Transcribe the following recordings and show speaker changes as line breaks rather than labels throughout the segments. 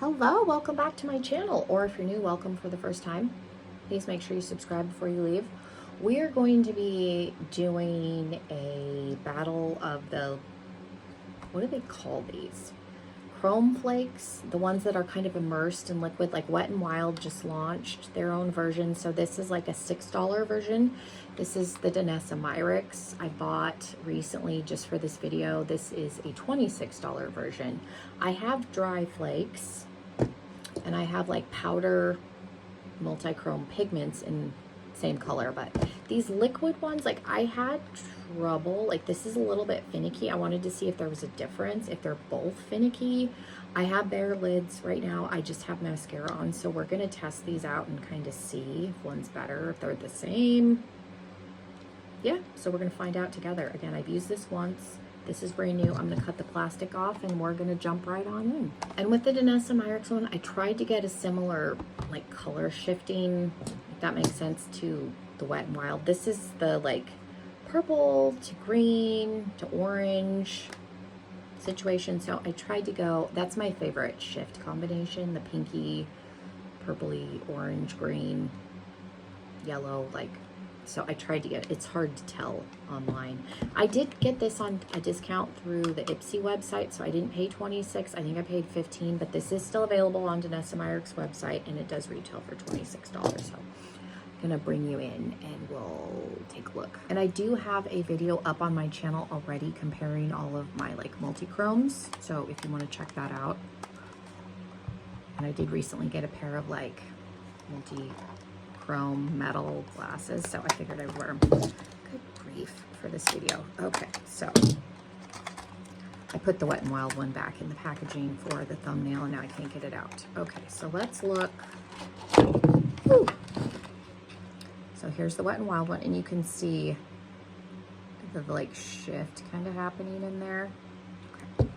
Hello, welcome back to my channel, or if you're new, welcome for the first time. Please make sure you subscribe before you leave. We are going to be doing a battle of the, what do they call these? Chrome flakes, the ones that are kind of immersed in liquid, like Wet n Wild just launched their own version. So this is like a $6 version. This is the Danessa Myricks I bought recently just for this video. This is a $26 version. I have dry flakes and I have like powder multi-chrome pigments in same color, but these liquid ones, like I had trouble, like this is a little bit finicky. I wanted to see if there was a difference, if they're both finicky. I have bare lids right now. I just have mascara on, so we're gonna test these out and kind of see if one's better, if they're the same. Yeah, so we're gonna find out together. Again, I've used this once. This is brand new. I'm gonna cut the plastic off and we're gonna jump right on in. And with the Danessa Myricks one, I tried to get a similar like color shifting, if that makes sense, to the Wet n Wild. This is the like purple to green to orange situation. So I tried to go, that's my favorite shift combination, the pinky, purpley, orange, green, yellow, like, so I tried to get, it's hard to tell online. I did get this on a discount through the Ipsy website, so I didn't pay $26. I think I paid $15, but this is still available on Danessa Myricks website, and it does retail for $26. So I'm gonna bring you in and we'll take a look. And I do have a video up on my channel already comparing all of my like multi-chromes, so if you want to check that out. And I did recently get a pair of like multi-chrome metal glasses, so I figured I'd wear them. Good grief for this video. Okay, so I put the Wet n Wild one back in the packaging for the thumbnail and now I can't get it out. Okay, so let's look. Woo. So here's the Wet n Wild one, and you can see the like shift kind of happening in there. Okay.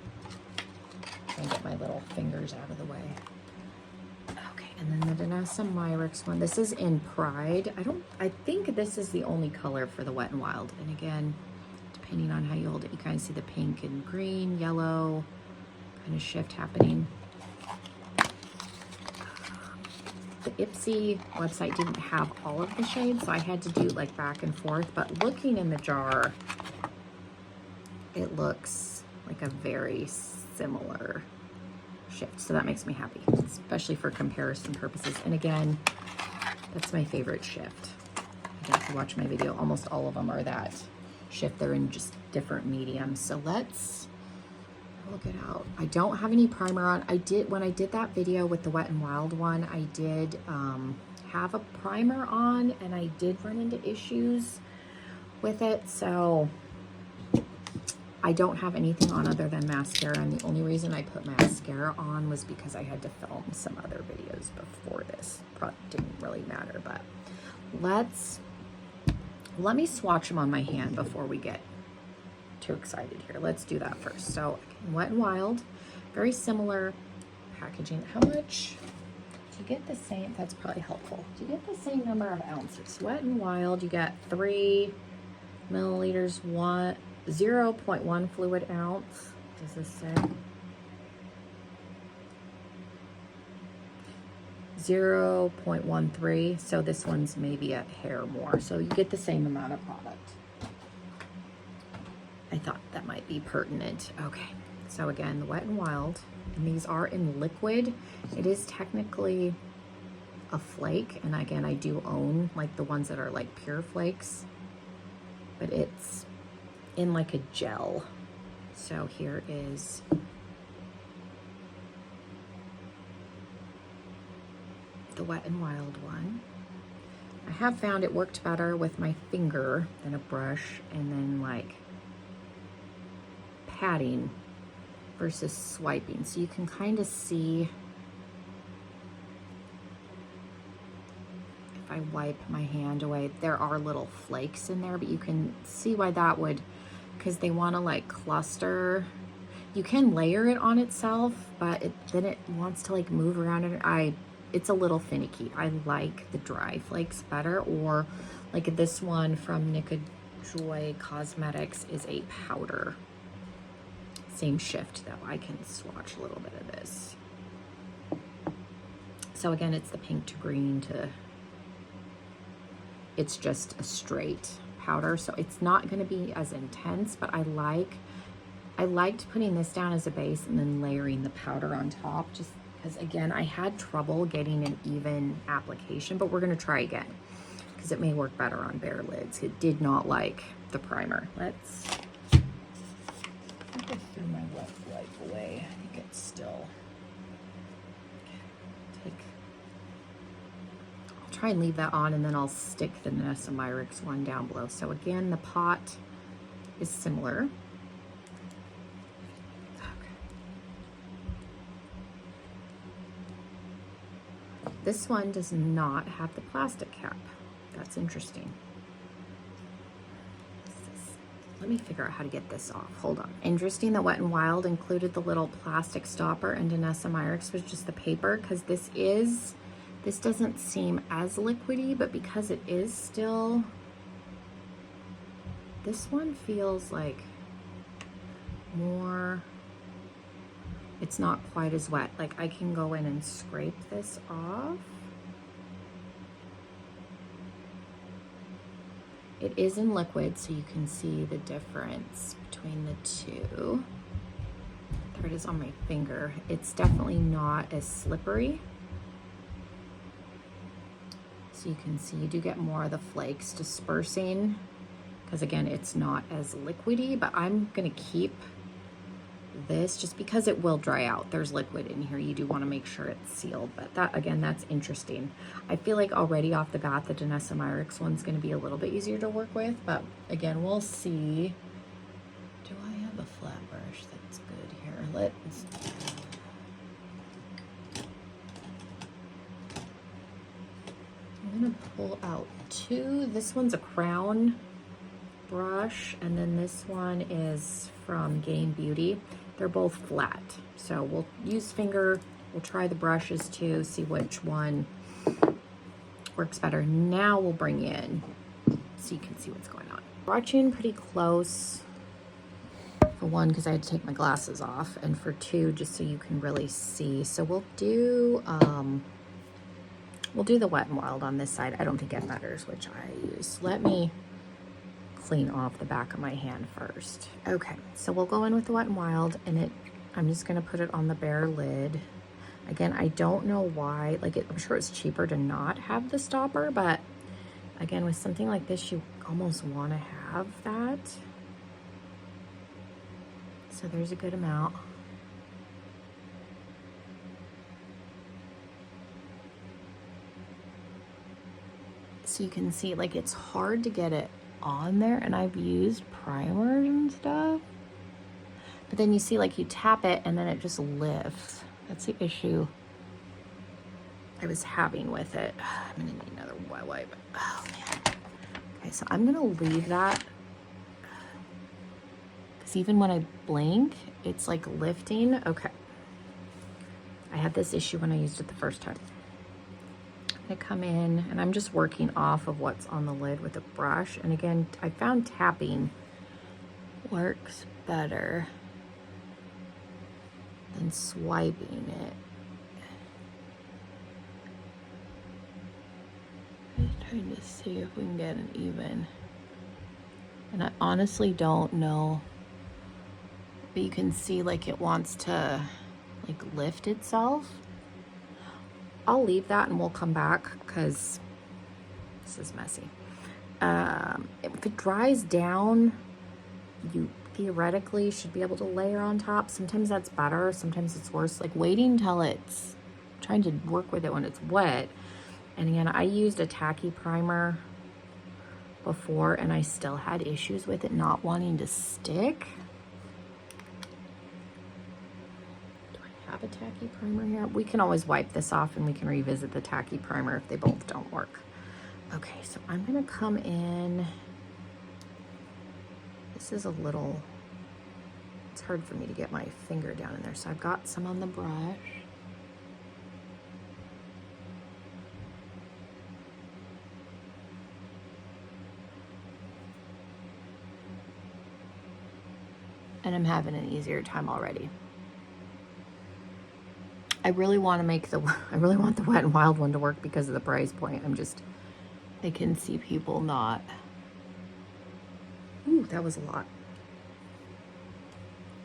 Try and get my little fingers out of the way. Okay, and then the Danessa Myricks one. This is in Pride. I think this is the only color for the Wet n Wild. And again, depending on how you hold it, you kind of see the pink and green, yellow kind of shift happening. The Ipsy website didn't have all of the shades, so I had to do like back and forth, but looking in the jar, it looks like a very similar shift, so that makes me happy, especially for comparison purposes. And again, that's my favorite shift. Again, if you watch my video, almost all of them are that shift. They're in just different mediums. So let's look it out. I don't have any primer on. When I did that video with the Wet n Wild one, I did have a primer on, and I did run into issues with it, so I don't have anything on other than mascara, and the only reason I put mascara on was because I had to film some other videos before this. Probably didn't really matter, but let me swatch them on my hand before we get too excited here. Let's do that first. So Wet n Wild, very similar packaging. How much do you get? The same, that's probably helpful. Do you get the same number of ounces? Wet n Wild, you get 3 milliliters, 0.1 fluid ounce. Does this say? 0.13, so this one's maybe a hair more. So you get the same amount of product. I thought that might be pertinent. Okay, so again, the Wet n Wild, and these are in liquid. It is technically a flake, and again, I do own like the ones that are like pure flakes, but it's in like a gel. So here is the Wet n Wild one. I have found it worked better with my finger than a brush, and then like patting versus swiping. So you can kind of see, if I wipe my hand away, there are little flakes in there, but you can see why that would, because they want to like cluster. You can layer it on itself, but then it wants to like move around, and it's a little finicky. I like the dry flakes better, or like this one from Nika Joy Cosmetics is a powder. Same shift though. I can swatch a little bit of this. So again, it's the pink to green to, it's just a straight powder. So it's not gonna be as intense, but I liked putting this down as a base and then layering the powder on top, just because again, I had trouble getting an even application, but we're gonna try again because it may work better on bare lids. It did not like the primer. Let's go through my wet wipe away. I think it's still, I'll try and leave that on, and then I'll stick the Nessamyrix one down below. So again, the pot is similar. This one does not have the plastic cap. That's interesting. Let me figure out how to get this off. Hold on. Interesting that Wet n Wild included the little plastic stopper, and Nessamyrix was just the paper, because this doesn't seem as liquidy, but because it is still, this one feels like more, it's not quite as wet. Like I can go in and scrape this off. It is in liquid, so you can see the difference between the two. There it is on my finger. It's definitely not as slippery. So you can see you do get more of the flakes dispersing, because again, it's not as liquidy, but I'm gonna keep this just because it will dry out. There's liquid in here. You do want to make sure it's sealed, but that, again, that's interesting. I feel like already off the bat the Nessamyrix one's going to be a little bit easier to work with, but again, we'll see. Do I have a flat brush that's good here? Let's, I'm going to pull out two. This one's a Crown brush, and then this one is from Game Beauty. They're both flat, so we'll use finger. We'll try the brushes too, see which one works better. Now we'll bring in so you can see what's going on. Brought you in pretty close, for one, because I had to take my glasses off, and for two, just so you can really see. So we'll do the Wet n Wild on this side. I don't think it matters which I use. Let me clean off the back of my hand first. Okay, so we'll go in with the Wet n Wild, and I'm just gonna put it on the bare lid. Again, I don't know why, like I'm sure it's cheaper to not have the stopper, but again, with something like this, you almost wanna have that. So there's a good amount. So you can see, like, it's hard to get it on there, and I've used primers and stuff, but then you see, like, you tap it and then it just lifts. That's the issue I was having with it. I'm gonna need another wet wipe. Oh man. Okay, so I'm gonna leave that, because even when I blink, it's like lifting. Okay, I had this issue when I used it the first time. I come in and I'm just working off of what's on the lid with a brush, and again, I found tapping works better than swiping it. Just trying to see if we can get an even, and I honestly don't know, but you can see, like, it wants to like lift itself. I'll leave that and we'll come back because this is messy. If it dries down, you theoretically should be able to layer on top. Sometimes that's better, sometimes it's worse. Like waiting till it's, trying to work with it when it's wet. And again, I used a tacky primer before and I still had issues with it not wanting to stick. Have a tacky primer here. We can always wipe this off and we can revisit the tacky primer if they both don't work. Okay, so I'm gonna come in. This is a little, it's hard for me to get my finger down in there. So I've got some on the brush. And I'm having an easier time already. I really want to make I really want the Wet n Wild one to work because of the price point. I can see people not. Ooh, that was a lot.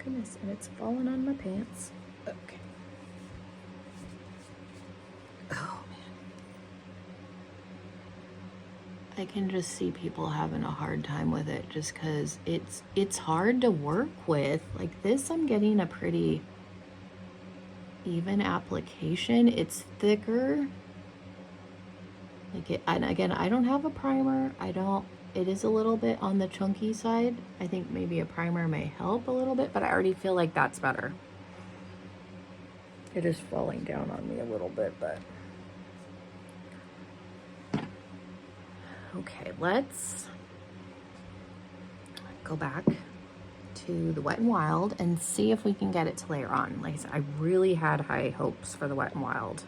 Goodness, and it's falling on my pants. Okay. Oh, man. I can just see people having a hard time with it just because it's hard to work with. Like this, I'm getting a pretty even application. It's thicker. Like it, and again, I don't have a primer. It is a little bit on the chunky side. I think maybe a primer may help a little bit, but I already feel like that's better. It is falling down on me a little bit, but. Okay, let's go back to the Wet n Wild and see if we can get it to layer on. Like I said, I really had high hopes for the Wet n Wild.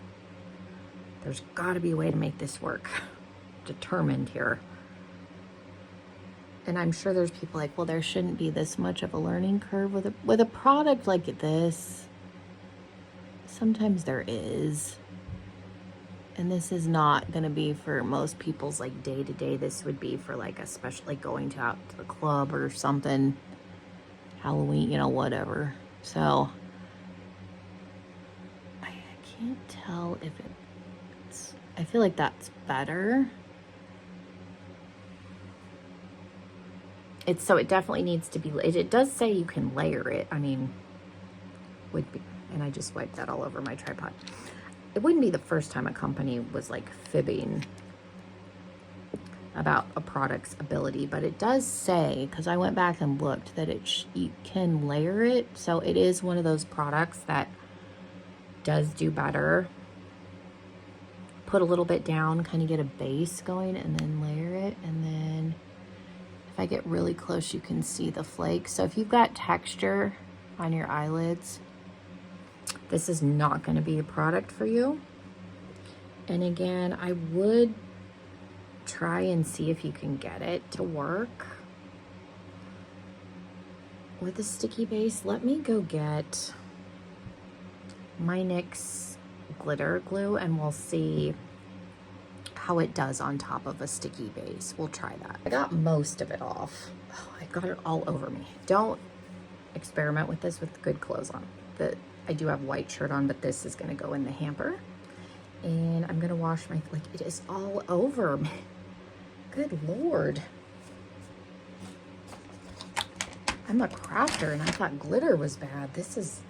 There's got to be a way to make this work. Determined here. And I'm sure there's people like, well, there shouldn't be this much of a learning curve with a product like this. Sometimes there is. And this is not going to be for most people's like day to day. This would be for like especially going out to the club or something. Halloween, you know, whatever. So I can't tell if it's, I feel like that's better. So it definitely needs to be, it does say you can layer it. I mean, would be, and I just wiped that all over my tripod. It wouldn't be the first time a company was like fibbing about a product's ability, but it does say, because I went back and looked, that you can layer it. So it is one of those products that does do better. Put a little bit down, kind of get a base going, and then layer it, and then if I get really close, you can see the flakes. So if you've got texture on your eyelids, this is not going to be a product for you. And again, I would try and see if you can get it to work with a sticky base. Let me go get my NYX glitter glue and we'll see how it does on top of a sticky base. We'll try that. I got most of it off. Oh, I got it all over me. Don't experiment with this with good clothes on. I do have a white shirt on, but this is gonna go in the hamper. And I'm gonna wash my, like it is all over me. Good Lord. I'm a crafter and I thought glitter was bad. This is,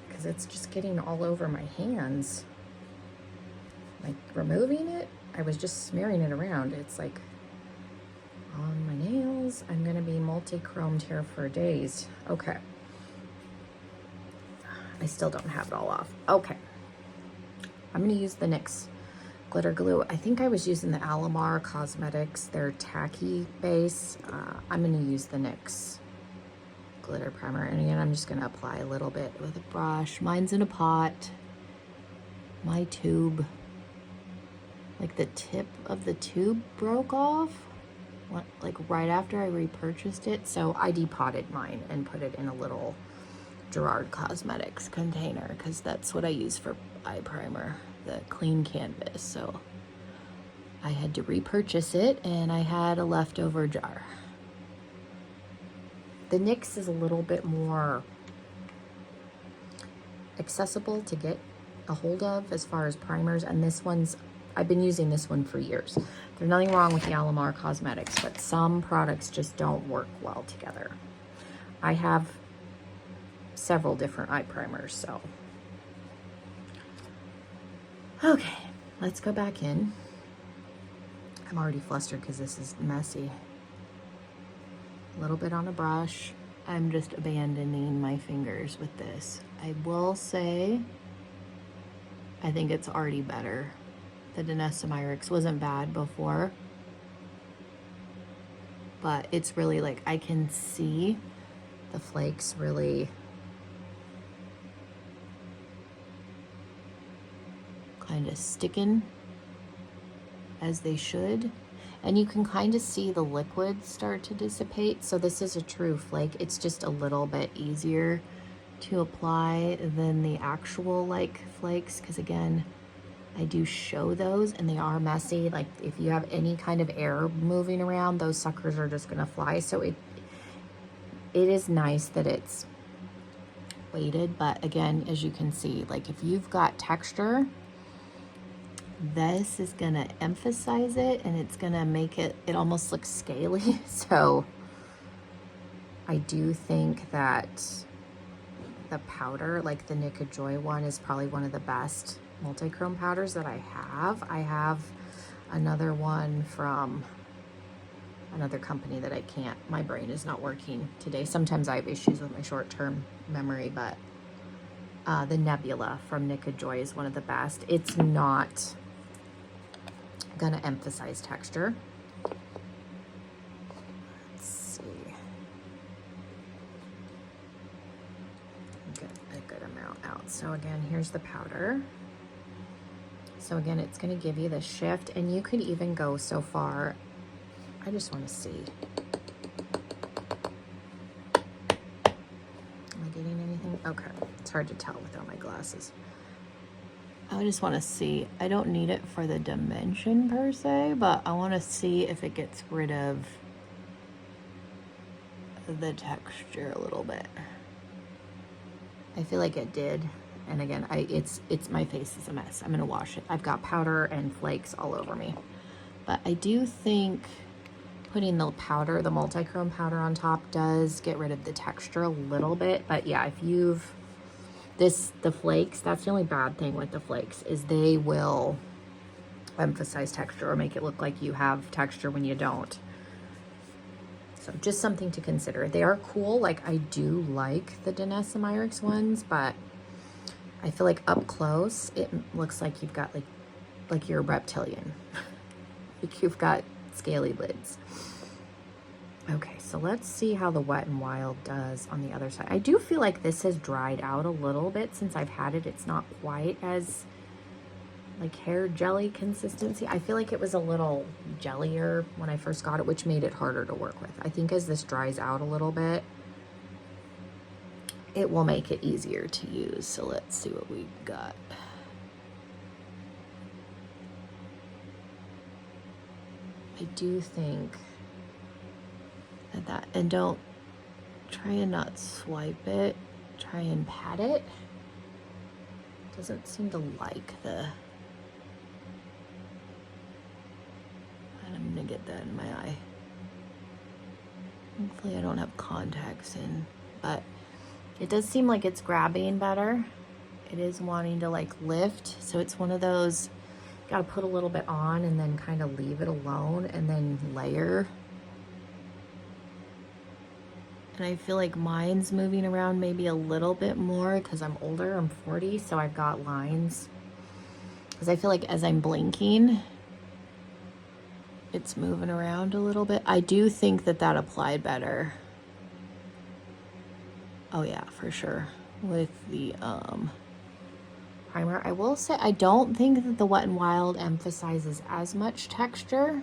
because it's just getting all over my hands. Like removing it, I was just smearing it around. It's like on my nails. I'm gonna be multi-chromed here for days. Okay. I still don't have it all off. Okay. I'm gonna use the NYX glitter glue. I think I was using the Alamar Cosmetics, their tacky base. I'm gonna use the NYX glitter primer. And again, I'm just gonna apply a little bit with a brush. Mine's in a pot. My tube, like the tip of the tube broke off, like right after I repurchased it. So I depotted mine and put it in a little Gerard Cosmetics container because that's what I use for eye primer, the clean canvas. So I had to repurchase it and I had a leftover jar. The NYX is a little bit more accessible to get a hold of as far as primers, and this one's, I've been using this one for years. There's nothing wrong with the Alamar Cosmetics, but some products just don't work well together. I have several different eye primers, so. Okay, let's go back in. I'm already flustered because this is messy. A little bit on a brush. I'm just abandoning my fingers with this. I will say, I think it's already better. The Danessa Myricks wasn't bad before, but it's really like, I can see the flakes really kind of sticking as they should. And you can kind of see the liquid start to dissipate. So this is a true flake. It's just a little bit easier to apply than the actual like flakes, because again, I do show those and they are messy. Like if you have any kind of air moving around, those suckers are just gonna fly. So it is nice that it's weighted, but again, as you can see, like if you've got texture, this is gonna emphasize it and it's gonna make it almost look scaly. So I do think that the powder, like the Nicka Joy one, is probably one of the best multi-chrome powders that I have. I have another one from another company that I can't, my brain is not working today. Sometimes I have issues with my short-term memory, but the Nebula from Nicka Joy is one of the best. It's not gonna emphasize texture. Let's see. Get a good amount out. So again, here's the powder. So again, it's gonna give you the shift, and you could even go so far. I just wanna see. Am I getting anything? Okay, it's hard to tell without my glasses. I just want to see, I don't need it for the dimension per se, but I want to see if it gets rid of the texture a little bit. I feel like it did. And again, it's my face is a mess. I'm going to wash it. I've got powder and flakes all over me. But I do think putting the powder, the multi-chrome powder on top does get rid of the texture a little bit. But yeah, if you've the flakes, that's the only bad thing with the flakes, is they will emphasize texture or make it look like you have texture when you don't. So just something to consider. They are cool. Like I do like the Danessa Myricks ones, but I feel like up close, it looks like you've got like you're a reptilian. Like you've got scaly lids. Okay, so let's see how the Wet n Wild does on the other side. I do feel like this has dried out a little bit since I've had it. It's not quite as like hair jelly consistency. I feel like it was a little jellier when I first got it, which made it harder to work with. I think as this dries out a little bit, it will make it easier to use. So let's see what we got. I do think that, and don't try and not swipe it, try and pat it. Doesn't seem to like the, I'm gonna get that in my eye. Hopefully I don't have contacts in, but it does seem like it's grabbing better. It is wanting to like lift. So it's one of those, gotta put a little bit on and then kind of leave it alone and then layer. And I feel like mine's moving around maybe a little bit more because I'm older, I'm 40, so I've got lines. Because I feel like as I'm blinking, it's moving around a little bit. I do think that that applied better. Oh yeah, for sure. With the primer. I will say, I don't think that the Wet n Wild emphasizes as much texture.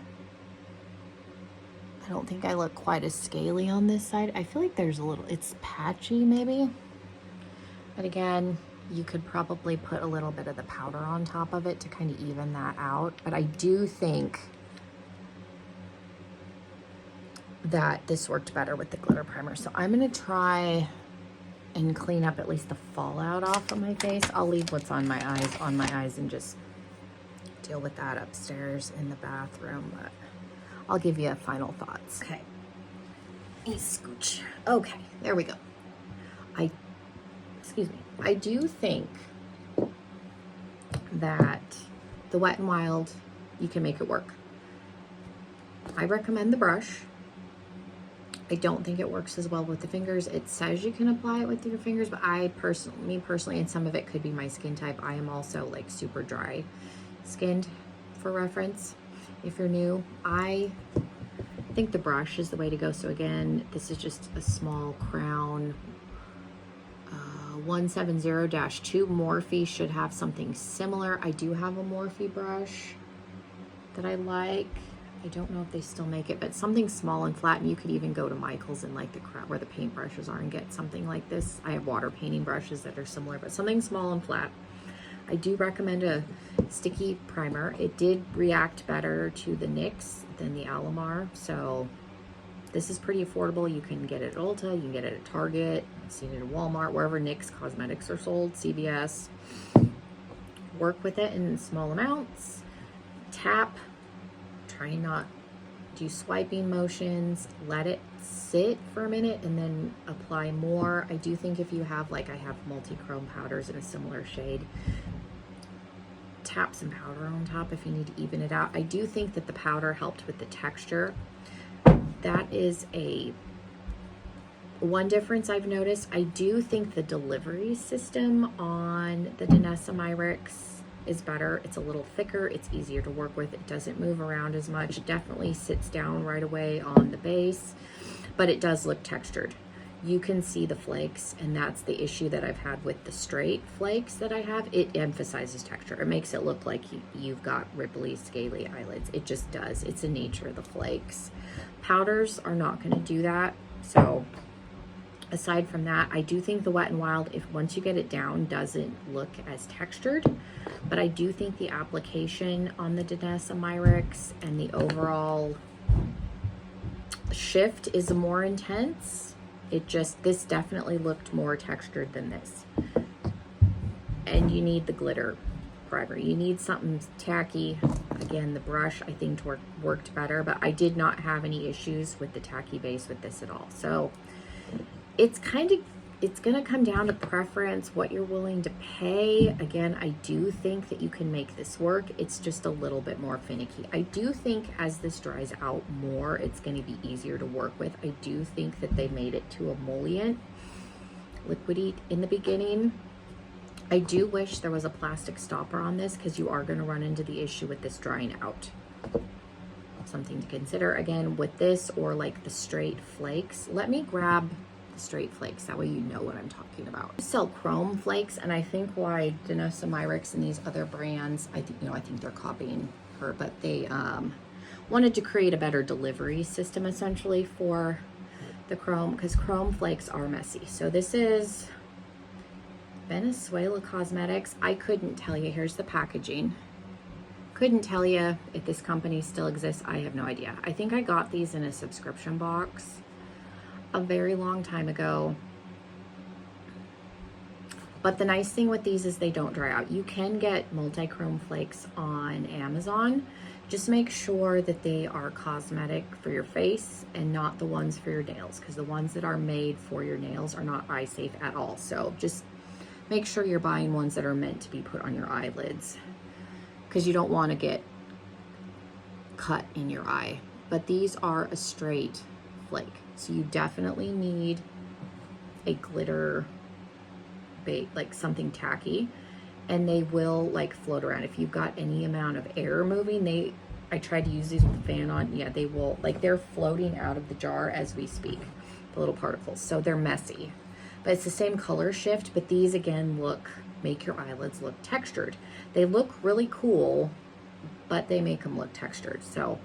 I don't think I look quite as scaly on this side. I feel like there's a little, it's patchy maybe. But again, you could probably put a little bit of the powder on top of it to kind of even that out. But I do think that this worked better with the glitter primer. So I'm gonna try and clean up at least the fallout off of my face. I'll leave what's on my eyes and just deal with that upstairs in the bathroom. But I'll give you final thoughts. Okay. Scooch. Okay, there we go. Excuse me. I do think that the Wet n Wild, you can make it work. I recommend the brush. I don't think it works as well with the fingers. It says you can apply it with your fingers, but me personally, and some of it could be my skin type, I am also like super dry skinned, for reference. If you're new, I think the brush is the way to go. So again, this is just a small crown 170-2. Morphe should have something similar. I do have a Morphe brush that I like. I don't know if they still make it, but something small and flat. And you could even go to Michael's and like the crap where the paint brushes are and get something like this. I have water painting brushes that are similar, but something small and flat. I do recommend a sticky primer. It did react better to the NYX than the Alamar, so this is pretty affordable. You can get it at Ulta, you can get it at Target, I've seen it at Walmart, wherever NYX cosmetics are sold, CVS. Work with it in small amounts. Tap. Try not do swiping motions. Let it sit for a minute and then apply more. I do think if you have, like I have multi-chrome powders in a similar shade, tap some powder on top if you need to even it out. I do think that the powder helped with the texture. That is one difference I've noticed. I do think the delivery system on the Danessa Myricks is better. It's a little thicker, it's easier to work with, it doesn't move around as much. It definitely sits down right away on the base, but it does look textured. You can see the flakes, and that's the issue that I've had with the straight flakes that I have. It emphasizes texture. It makes it look like you've got ripply, scaly eyelids. It just does. It's the nature of the flakes. Powders are not going to do that. So aside from that, I do think the Wet n Wild, if once you get it down, doesn't look as textured. But I do think the application on the Danessa Myricks and the overall shift is more intense. This definitely looked more textured than this. And you need the glitter primer. You need something tacky. Again, the brush I think worked better, but I did not have any issues with the tacky base with this at all. So it's gonna come down to preference, what you're willing to pay. Again, I do think that you can make this work. It's just a little bit more finicky. I do think as this dries out more, it's gonna be easier to work with. I do think that they made it too emollient, liquidy in the beginning. I do wish there was a plastic stopper on this because you are gonna run into the issue with this drying out. Something to consider again with this or like the straight flakes. Let me grab straight flakes, that way you know what I'm talking about. I sell chrome flakes, and I think why Danessa Myricks and these other brands, I think they're copying her, but they wanted to create a better delivery system essentially for the chrome, because chrome flakes are messy. So this is Venezuela Cosmetics. I couldn't tell you. Here's the packaging. Couldn't tell you if this company still exists. I have no idea. I think I got these in a subscription box a very long time ago. But the nice thing with these is they don't dry out. You can get multi-chrome flakes on Amazon. Just make sure that they are cosmetic for your face and not the ones for your nails, because the ones that are made for your nails are not eye safe at all. So just make sure you're buying ones that are meant to be put on your eyelids, because you don't want to get cut in your eye. But these are a straight flake. So you definitely need a glitter bait, like something tacky, and they will like float around. If you've got any amount of air moving, I tried to use these with the fan on. Yeah, they will, like they're floating out of the jar as we speak, the little particles. So they're messy, but it's the same color shift. But these again make your eyelids look textured. They look really cool, but they make them look textured. So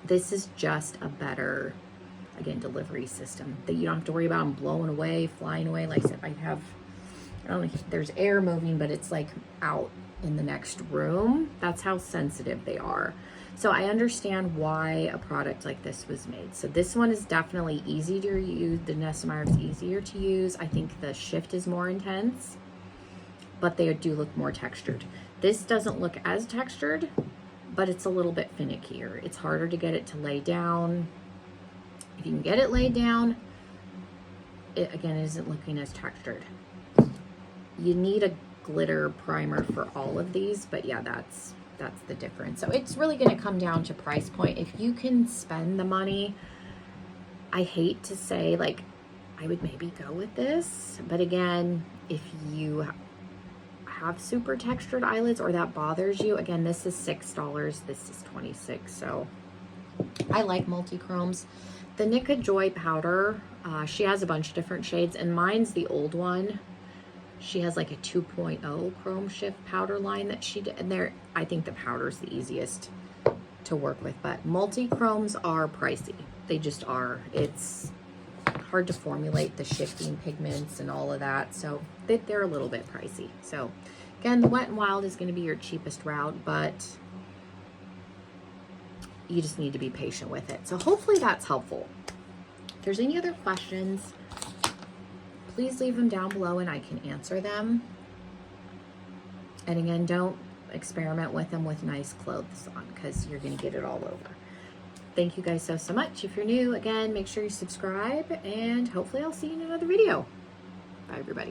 this is just a better, again, delivery system that you don't have to worry about them blowing away, flying away. Like I said, I don't know, there's air moving, but it's like out in the next room. That's how sensitive they are. So I understand why a product like this was made. So this one is definitely easy to use. The Danessa Myricks is easier to use. I think the shift is more intense, but they do look more textured. This doesn't look as textured, but it's a little bit finickier. It's harder to get it to lay down. If you can get it laid down, it again isn't looking as textured. You need a glitter primer for all of these, but yeah, that's the difference. So it's really going to come down to price point. If you can spend the money, I hate to say, like, I would maybe go with this, but again, if you have super textured eyelids or that bothers you, again, this is $6, this is $26. So I like multi-chromes. The Nika Joy powder, she has a bunch of different shades, and mine's the old one. She has like a 2.0 chrome shift powder line that she did, and I think the powder is the easiest to work with, but multi-chromes are pricey. They just are. It's hard to formulate the shifting pigments and all of that, so they're a little bit pricey. So again, the Wet n Wild is going to be your cheapest route, but you just need to be patient with it. So hopefully that's helpful. If there's any other questions, please leave them down below and I can answer them. And again, don't experiment with them with nice clothes on, because you're going to get it all over. Thank you guys so much. If you're new, again, make sure you subscribe, and hopefully I'll see you in another video. Bye, everybody.